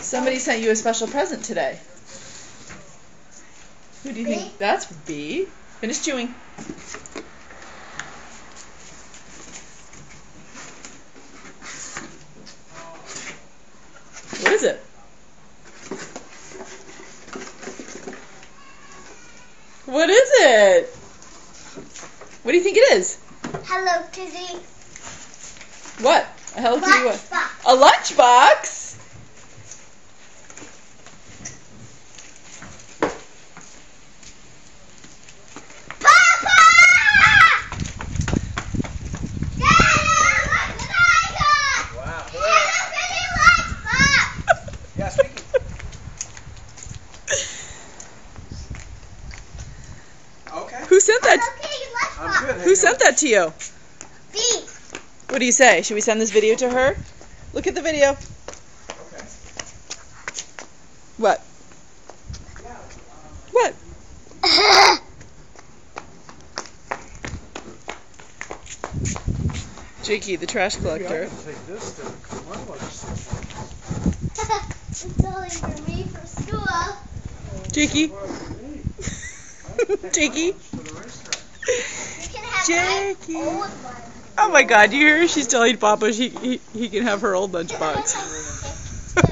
Somebody sent you a special present today. Who do you think? That's B. Finish chewing. What is it? What is it? What do you think it is? Hello Kitty. What? A Hello Kitty what? Lunchbox. A lunchbox? Papa! Dad, look what I got! Wow. Hello Kitty lunchbox! Yeah, speaking. Okay. Who sent Hello that? Kitty I'm lunchbox. good. Who sent that to you? B. What do you say? Should we send this video to her? Look at the video. Okay. What? Yeah. What? Jakey, the trash collector. Take this to my legislature. It's only for me for school. Jakey. Jakey. You can have Jakey. my old one. Oh my God! You hear her? She's telling Papa he can have her old lunchbox. Too.